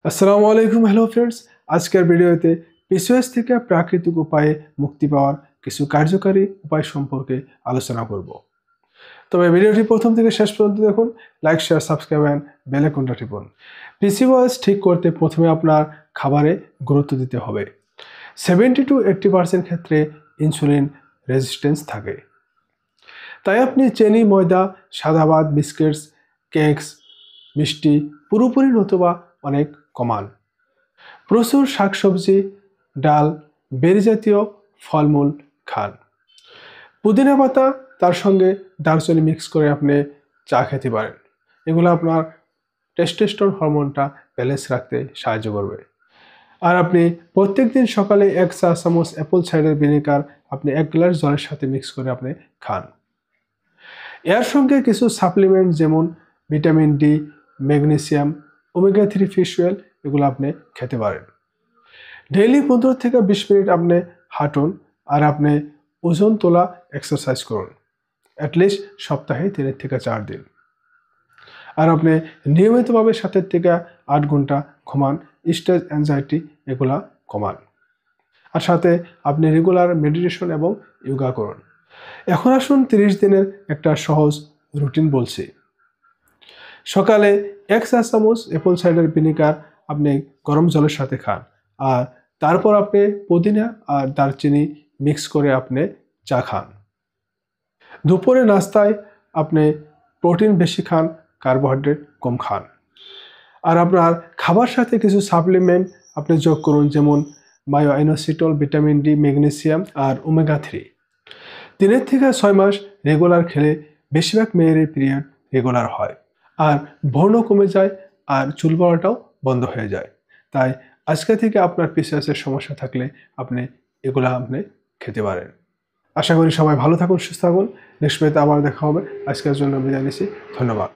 আসসালামু আলাইকুম, hello friends. আজকের ভিডিওতে পিসিওএস থেকে প্রাকৃতিক উপায়ে মুক্তি পাওয়ার কিছু কার্যকারী উপায় সম্পর্কে আলোচনা করব। তবে ভিডিওটি প্রথম থেকে শেষ পর্যন্ত দেখুন, like, share, subscribe and bell আইকনটা টিপুন। পিসিওএস ঠিক করতে প্রথমে আপনার খাবারে গুরুত্ব দিতে হবে। 70 to 80% ক্ষেত্রে ইনসুলিন রেজিস্ট্যান্স থাকে। তাই আপনি চিনি, ময়দা, সাদা ভাত, বিস্কিটস, কেকস, মিষ্টি পুরোপুরি নতুবা অনেক কমান। প্রচুর শাকসবজি, ডাল, বেরি জাতীয় ফলমূল খান। পুদিনা পাতা তার সঙ্গে দারচিনি মিক্স করে আপনি চা খেতে পারেন। এগুলো আপনার টেস্টোস্টেরন হরমোনটা ব্যালেন্স রাখতে সাহায্য করবে। আর আপনি প্রত্যেকদিন সকালে 1 চা চামচ অ্যাপল সাইডার ভিনেগার আপনি 1 গ্লাস জলের সাথে মিক্স করে আপনি খান। এর সঙ্গে কিছু সাপ্লিমেন্ট যেমন vitamin D, magnesium, omega 3 fish oil এগুলো আপনি খেতে পারেন। ডেইলি 15 থেকে 20 মিনিট আপনি হাঁটুন আর আপনি ওজন তোলা এক্সারসাইজ করুন, অ্যাটলিস্ট সপ্তাহে 3 থেকে 4 দিন। আর আপনি নিয়মিতভাবে 7 থেকে 8 ঘন্টা ঘুমান, স্ট্রেস, অ্যাংজাইটি এগুলা কমান। আর সাথে আপনি রেগুলার মেডিটেশন এবং যোগা করুন। এখন আসুন 30 দিনের একটা সহজ রুটিন বলছি। সকালে 1 চা চামচ অ্যাপল সাইডার ভিনেগার আপনি গরম জলের সাথে খান, আর তারপর আপনি পুদিনা আর দারচিনি মিক্স করে আপনি চা খান। দুপুরে নাস্তায় আপনি প্রোটিন বেশি খান, কার্বোহাইড্রেট কম খান। আর আপনার খাবার সাথে কিছু সাপ্লিমেন্ট আপনি যোগ করুন, যেমন মায়োআইনোসিটল, ভিটামিন ডি, ম্যাগনেসিয়াম আর ওমেগা 3। 3 থেকে 6 মাস রেগুলার খেলে বেশিরভাগ মেয়েরই পিরিয়ড রেগুলার হয়, আর ব্রণ কমে যায়, আর চুল পড়াটাও বন্ধ হয়ে যায়। তাই আজকে থেকে আপনার পিসিওএসের সমস্যা থাকলে আপনি এগুলা আপনি খেতে পারেন। আশা করি সবাই ভালো থাকুন, সুস্থ থাকুন। নেক্সট ভিডিওতে আবার দেখা হবে। আজকের জন্য বিদায় নিচ্ছি। ধন্যবাদ।